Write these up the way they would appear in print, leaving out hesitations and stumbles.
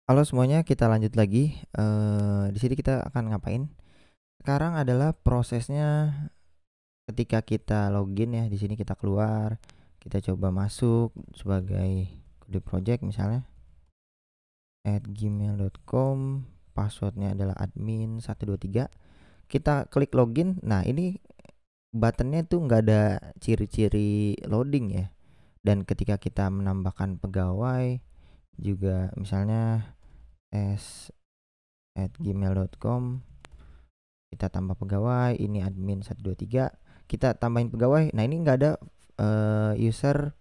Halo semuanya, kita lanjut lagi. Di sini kita akan ngapain? Sekarang adalah prosesnya ketika kita login ya. Di sini kita keluar, kita coba masuk sebagai kode project misalnya @gmail.com, passwordnya adalah admin123. Kita klik login. Nah ini buttonnya tuh nggak ada ciri-ciri loading ya. Dan ketika kita menambahkan pegawai juga misalnya s@gmail.com, kita tambah pegawai, ini admin123, kita tambahin pegawai. Nah ini nggak ada user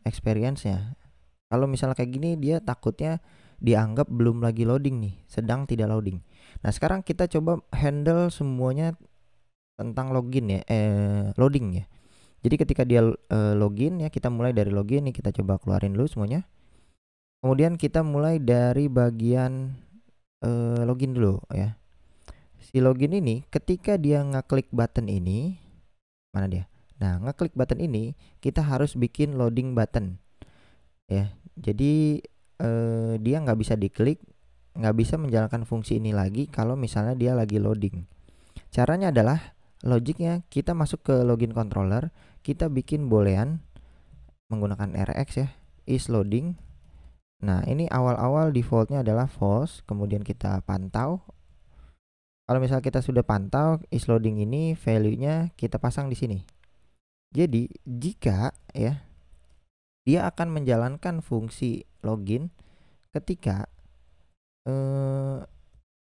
experience-nya. Kalau misalnya kayak gini, dia takutnya dianggap belum lagi loading nih, sedang tidak loading. Nah sekarang kita coba handle semuanya tentang login ya, loading ya. Jadi ketika dia login ya, kita mulai dari login nih, kita coba keluarin dulu semuanya. Kemudian kita mulai dari bagian login dulu ya. Si login ini ketika dia ngeklik button ini, mana dia? Nah, ngeklik button ini kita harus bikin loading button ya. Jadi dia nggak bisa diklik, nggak bisa menjalankan fungsi ini lagi kalau misalnya dia lagi loading. Caranya adalah logiknya kita masuk ke login controller, kita bikin boolean menggunakan Rx ya, is loading. Nah, ini awal-awal defaultnya adalah false, kemudian kita pantau. Kalau misal kita sudah pantau is loading ini, value-nya kita pasang di sini. Jadi jika ya dia akan menjalankan fungsi login ketika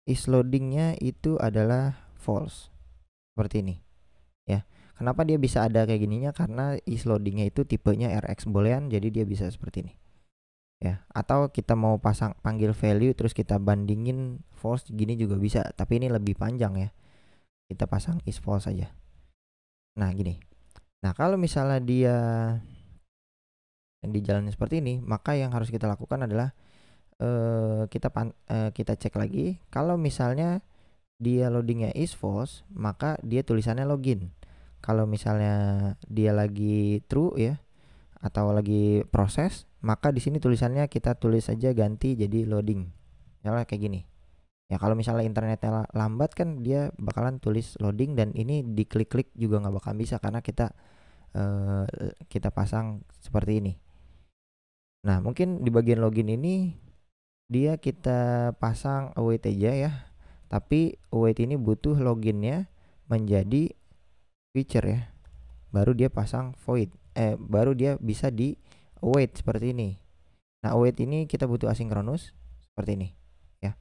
is loading-nya itu adalah false seperti ini ya. Kenapa dia bisa ada kayak gininya? Karena is loading-nya itu tipenya Rx boolean, jadi dia bisa seperti ini ya. Atau kita mau panggil value terus kita bandingin false gini juga bisa, tapi ini lebih panjang ya. Kita pasang is false saja. Nah gini. Nah kalau misalnya dia dijalani seperti ini, maka yang harus kita lakukan adalah kita cek lagi. Kalau misalnya dia loadingnya is false, maka dia tulisannya login. Kalau misalnya dia lagi true ya, atau lagi proses, maka di sini tulisannya kita tulis aja ganti jadi loading. Misalnya kayak gini. Ya kalau misalnya internetnya lambat kan dia bakalan tulis loading, dan ini diklik-klik juga nggak bakal bisa karena kita pasang seperti ini. Nah mungkin di bagian login ini dia kita pasang await aja ya, tapi await ini butuh loginnya menjadi feature ya, baru dia pasang void, baru dia bisa di await seperti ini. Nah await ini kita butuh asinkronus seperti ini ya,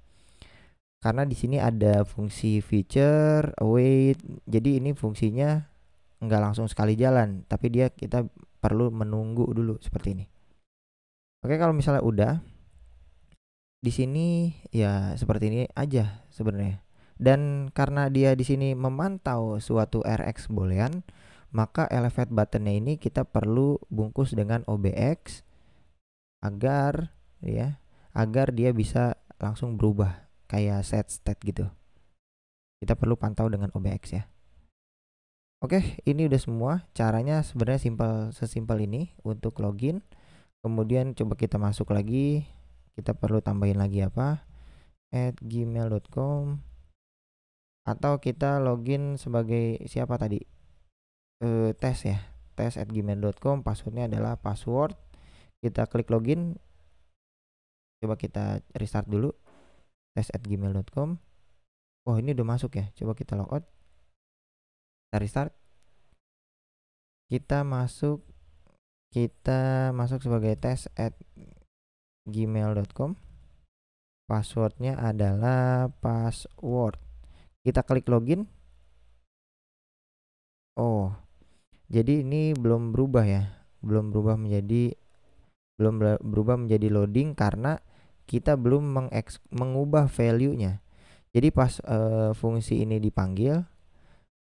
karena di sini ada fungsi feature await, jadi ini fungsinya nggak langsung sekali jalan, tapi kita perlu menunggu dulu seperti ini. Oke, kalau misalnya udah di sini ya seperti ini aja sebenarnya. Dan karena dia di sini memantau suatu Rx boolean, maka elevate buttonnya ini kita perlu bungkus dengan OBX agar dia bisa langsung berubah kayak set state gitu. Kita perlu pantau dengan OBX ya. Oke, ini udah semua. Caranya sebenarnya sesimpel ini untuk login. Kemudian coba kita masuk lagi. Kita perlu tambahin lagi apa? @gmail.com, atau kita login sebagai siapa tadi? Tes ya. tes@gmail.com, passwordnya adalah password. Kita klik login. Coba kita restart dulu. tes@gmail.com. Oh, ini udah masuk ya. Coba kita logout. Kita restart. Kita masuk sebagai tes@gmail.com. Passwordnya adalah password. Kita klik login. Oh, jadi ini belum berubah ya. Belum berubah menjadi loading karena kita belum mengubah value-nya. Jadi pas fungsi ini dipanggil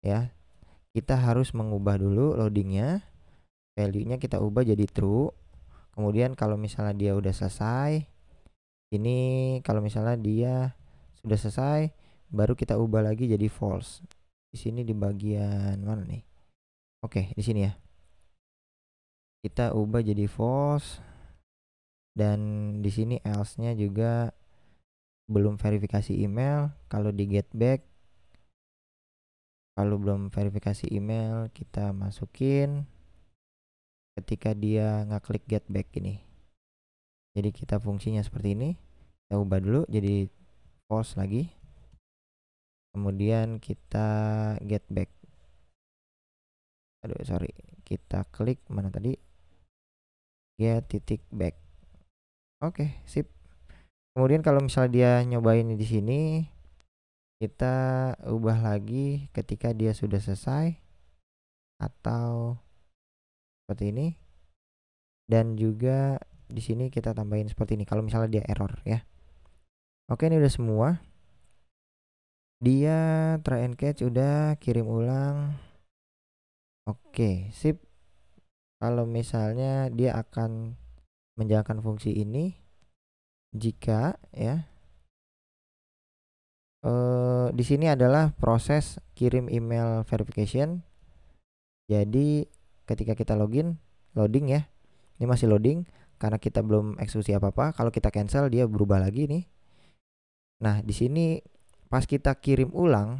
ya, kita harus mengubah dulu loadingnya, value-nya kita ubah jadi true. Kemudian kalau misalnya dia udah selesai, ini kalau misalnya dia sudah selesai, baru kita ubah lagi jadi false. Di sini di bagian mana nih? Oke, di sini ya. Kita ubah jadi false, dan di sini else-nya juga belum verifikasi email, kalau di get back, kalau belum verifikasi email kita masukin ketika dia ngeklik get back ini. Jadi kita fungsinya seperti ini, kita ubah dulu jadi false lagi, kemudian kita get back. Kita klik mana tadi, get titik back. Oke, sip. Kemudian kalau misalnya dia nyobain di sini, kita ubah lagi ketika dia sudah selesai atau seperti ini. Dan juga di sini kita tambahin seperti ini kalau misalnya dia error ya. Oke, ini udah semua. Dia try and catch udah, kirim ulang. Oke, sip. Kalau misalnya dia akan menjalankan fungsi ini jika ya di sini adalah proses kirim email verification. Jadi ketika kita loading ya, ini masih loading karena kita belum eksekusi apa-apa. Kalau kita cancel dia berubah lagi nih. Nah di sini pas kita kirim ulang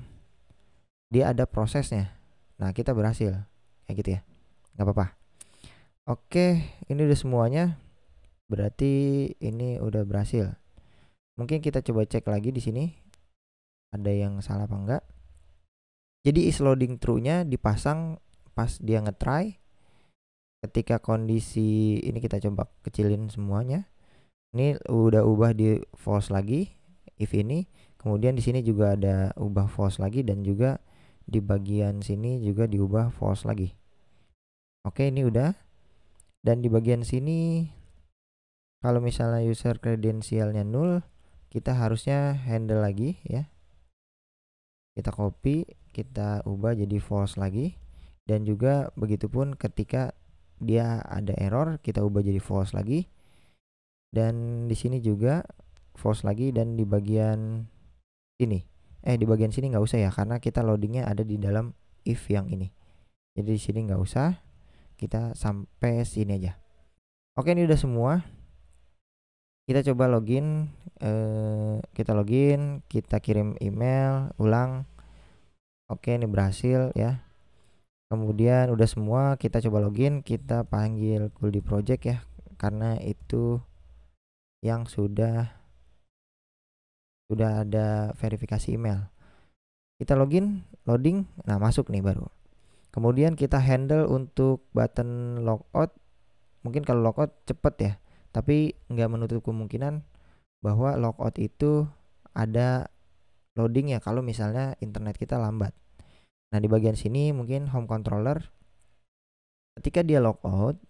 dia ada prosesnya. Nah kita berhasil kayak gitu ya, nggak apa-apa. Oke, ini udah semuanya. Berarti ini udah berhasil. Mungkin kita coba cek lagi di sini ada yang salah apa enggak. Jadi is loading true-nya dipasang pas dia ngetry. Ketika kondisi ini kita coba kecilin semuanya. Ini udah ubah di false lagi if ini. Kemudian di sini juga ada ubah false lagi dan juga di bagian sini juga diubah false lagi. Oke, ini udah. Dan di bagian sini kalau misalnya user kredensialnya 0, kita harusnya handle lagi ya. Kita copy, kita ubah jadi false lagi, dan juga begitupun ketika dia ada error kita ubah jadi false lagi, dan di sini juga false lagi, dan di bagian ini di bagian sini nggak usah ya karena kita loadingnya ada di dalam if yang ini. Jadi di sini nggak usah, kita sampai sini aja. Oke, ini udah semua. Kita coba login, kita kirim email ulang. Oke, ini berhasil ya. Kemudian udah semua, kita coba login, kita panggil Goldie Project ya, karena itu yang sudah ada verifikasi email. Kita login, loading, nah masuk nih baru. Kemudian kita handle untuk button logout. Mungkin kalau logout cepet ya, tapi nggak menutup kemungkinan bahwa logout itu ada loading ya kalau misalnya internet kita lambat. Nah di bagian sini mungkin home controller, ketika dia logout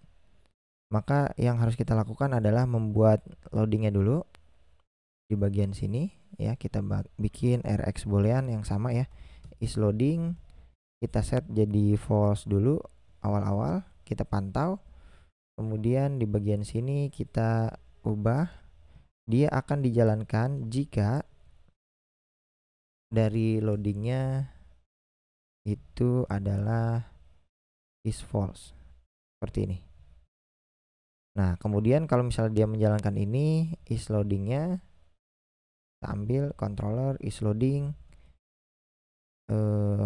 maka yang harus kita lakukan adalah membuat loadingnya dulu di bagian sini ya. Kita bikin rx boolean yang sama ya, is loading, kita set jadi false dulu awal-awal, kita pantau. Kemudian di bagian sini kita ubah, dia akan dijalankan jika dari loadingnya itu adalah is false seperti ini. Nah kemudian kalau misalnya dia menjalankan ini is loadingnya, kita ambil controller is loading,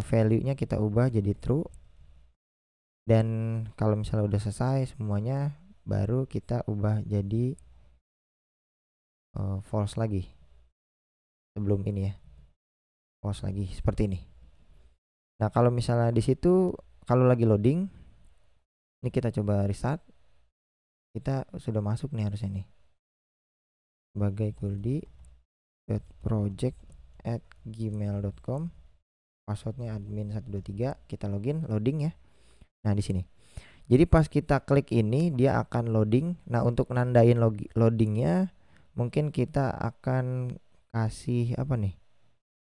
value nya kita ubah jadi true, dan kalau misalnya udah selesai semuanya baru kita ubah jadi false lagi sebelum ini ya, false lagi seperti ini. Nah kalau misalnya di situ kalau lagi loading ini kita coba restart, kita sudah masuk nih harusnya nih sebagai goldie.project@gmail.com, passwordnya admin123, kita login, loading ya. Nah di sini jadi pas kita klik ini dia akan loading. Nah untuk nandain loadingnya mungkin kita akan kasih apa nih,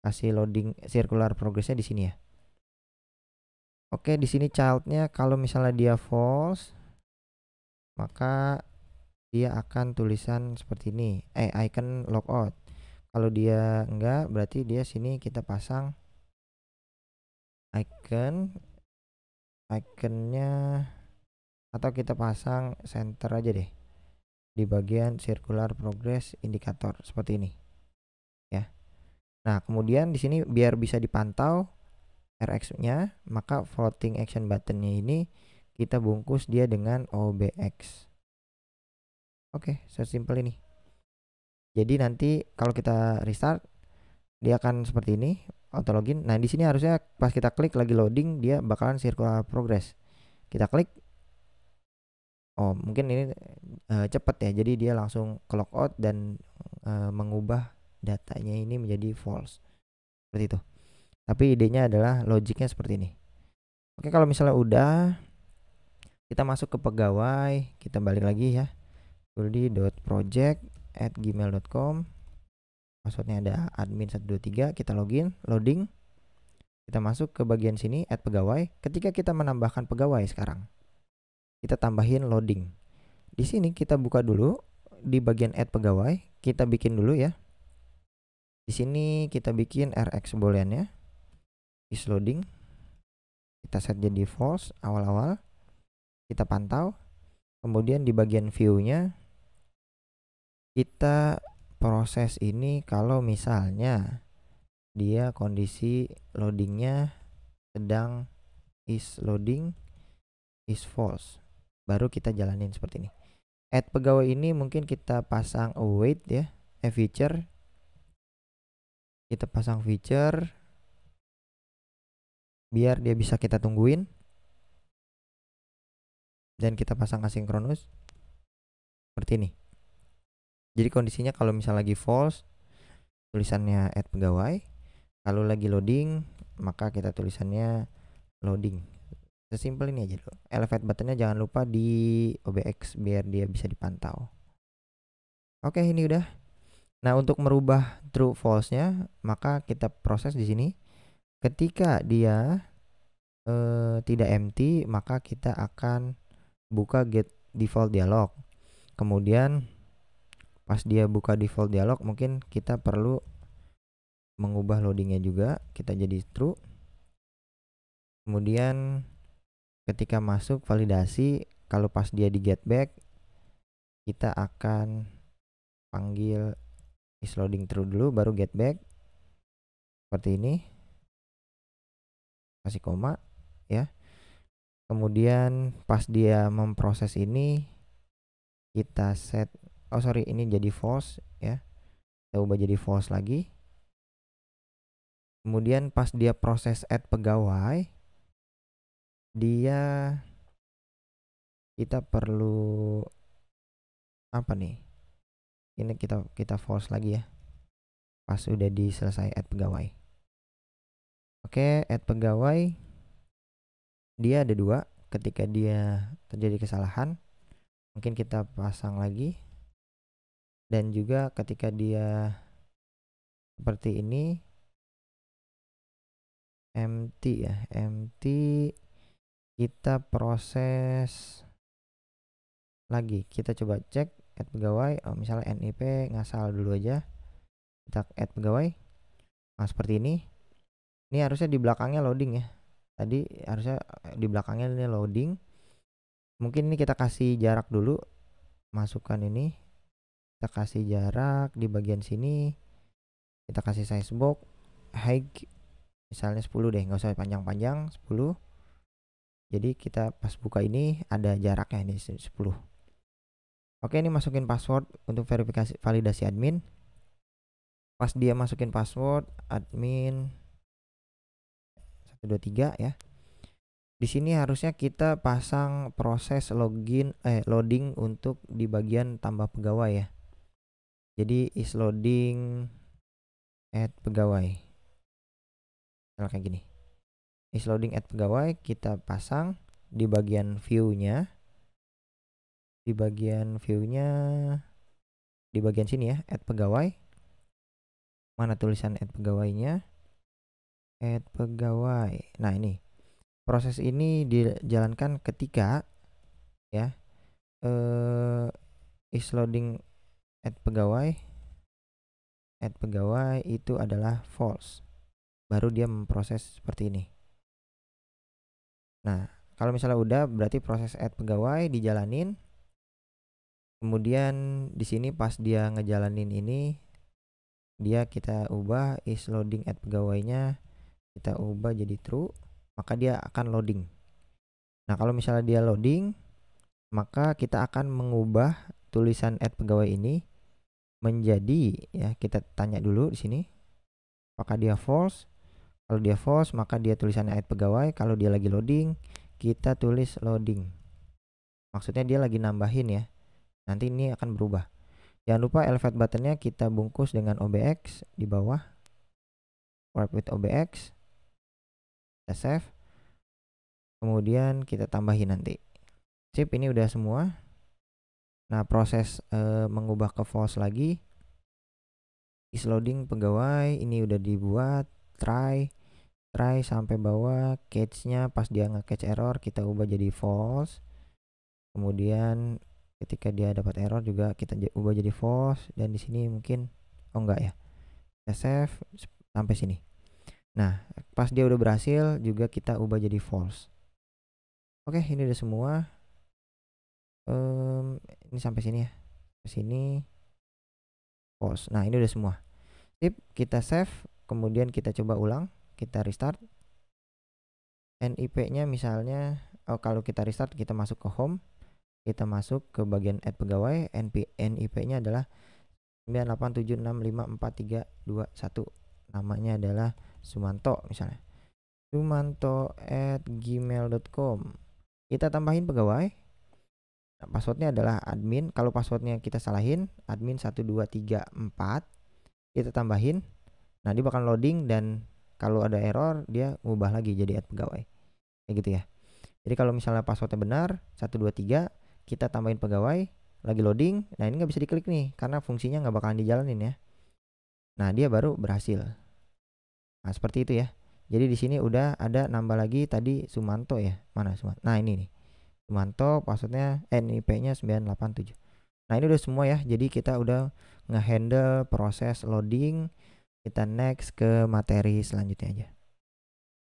kasih loading circular progressnya di sini ya. Oke, di sini childnya kalau misalnya dia false maka dia akan tulisan seperti ini, icon logout. Kalau dia enggak berarti dia sini kita pasang iconnya, atau kita pasang center aja deh di bagian circular progress indicator seperti ini. Nah, kemudian di sini biar bisa dipantau RX-nya, maka floating action button-nya ini kita bungkus dia dengan OBX. Oke, sesimpel ini. Jadi nanti kalau kita restart, dia akan seperti ini, auto login. Nah, di sini harusnya pas kita klik lagi loading, dia bakalan circular progress. Kita klik, oh mungkin ini cepet ya, jadi dia langsung clock out dan mengubah datanya ini menjadi false, seperti itu. Tapi idenya adalah logiknya seperti ini. Oke, kalau misalnya udah, kita masuk ke pegawai, kita balik lagi ya, tuldi.project@gmail.com, passwordnya ada admin123, kita login, loading, kita masuk ke bagian sini add pegawai. Ketika kita menambahkan pegawai sekarang, kita tambahin loading. Di sini kita buka dulu di bagian add pegawai, kita bikin dulu ya. Di sini kita bikin RX booleannya is loading, kita set jadi false awal-awal, kita pantau. Kemudian di bagian view-nya kita proses ini kalau misalnya dia kondisi loadingnya sedang is loading is false, baru kita jalanin seperti ini. Add pegawai ini mungkin kita pasang await ya, feature, kita pasang feature biar dia bisa kita tungguin, dan kita pasang asinkronus seperti ini. Jadi kondisinya kalau misalnya lagi false, tulisannya add pegawai, kalau lagi loading maka kita tulisannya loading. Sesimpel ini aja dulu. Elevate buttonnya jangan lupa di OBX biar dia bisa dipantau. Oke, ini udah. Nah, untuk merubah true false-nya maka kita proses di sini. Ketika dia tidak empty, maka kita akan buka get default dialog. Kemudian pas dia buka default dialog, mungkin kita perlu mengubah loadingnya juga, kita jadi true. Kemudian ketika masuk validasi, kalau pas dia di get back, kita akan panggil is loading true dulu, baru get back seperti ini, kasih koma ya. Kemudian pas dia memproses ini, kita set, oh sorry, ini jadi false ya, kita ubah jadi false lagi. Kemudian pas dia proses add pegawai, kita perlu apa nih, ini kita false lagi ya pas udah diselesai add pegawai. Oke, add pegawai dia ada dua. Ketika dia terjadi kesalahan, mungkin kita pasang lagi, dan juga ketika dia seperti ini empty ya, empty, kita proses lagi. Kita coba cek add pegawai, misalnya NIP ngasal dulu aja, kita add pegawai. Nah, seperti ini. Ini harusnya di belakangnya loading ya, tadi harusnya di belakangnya ini loading. Mungkin ini kita kasih jarak dulu, masukkan ini, kita kasih jarak di bagian sini, kita kasih size box height misalnya 10 deh, nggak usah panjang-panjang, 10. Jadi kita pas buka ini ada jaraknya ini 10. Oke, ini masukin password untuk verifikasi validasi admin. Pas dia masukin password admin 123 ya. Di sini harusnya kita pasang proses loading untuk di bagian tambah pegawai ya. Jadi is loading add pegawai. Misalnya kayak gini. Is loading add pegawai kita pasang di bagian view-nya. Di bagian sini ya, add pegawai. Mana tulisan add pegawainya? Add pegawai. Nah, ini. Proses ini dijalankan ketika ya is loading add pegawai itu adalah false, baru dia memproses seperti ini. Nah, kalau misalnya udah, berarti proses add pegawai dijalanin. Kemudian di sini pas dia ngejalanin ini, dia kita ubah is loading add pegawainya, kita ubah jadi true, maka dia akan loading. Nah, kalau misalnya dia loading, maka kita akan mengubah tulisan add pegawai ini menjadi, ya kita tanya dulu di sini apakah dia false. Kalau dia false, maka dia tulisannya add pegawai. Kalau dia lagi loading, kita tulis loading. Maksudnya dia lagi nambahin ya. Nanti ini akan berubah. Jangan lupa elevate buttonnya kita bungkus dengan OBX di bawah. Work with OBX. Kita save. Kemudian kita tambahin nanti. Sip, ini udah semua. Nah, proses mengubah ke false lagi. Is loading pegawai ini udah dibuat. Try sampai bawah, catch-nya pas dia nge-catch error kita ubah jadi false. Kemudian ketika dia dapat error juga kita ubah jadi false, dan di sini mungkin enggak ya. Kita save sampai sini. Nah, pas dia udah berhasil juga kita ubah jadi false. Oke, ini udah semua. Ini sampai sini ya. Ke sini false. Nah, ini udah semua. Sip, kita save, kemudian kita coba ulang. Kita restart. NIP-nya misalnya, kalau kita restart kita masuk ke home, kita masuk ke bagian add pegawai, NIP-nya adalah 987654321. Namanya adalah Sumanto misalnya. Sumanto@gmail.com. Kita tambahin pegawai. Nah, passwordnya adalah admin. Kalau passwordnya kita salahin, admin 1234. Kita tambahin. Nah, dia bakal loading, dan kalau ada error dia ngubah lagi jadi add pegawai. Kayak gitu ya. Jadi kalau misalnya passwordnya benar 123, kita tambahin pegawai, lagi loading. Nah, ini nggak bisa diklik nih karena fungsinya nggak bakalan dijalanin ya. Nah, dia baru berhasil. Nah, seperti itu ya. Jadi di sini udah ada nambah lagi tadi Sumanto ya. Mana Sumanto? Nah, ini nih. Sumanto passwordnya NIP-nya 987. Nah, ini udah semua ya. Jadi kita udah ngehandle proses loading. Kita next ke materi selanjutnya aja.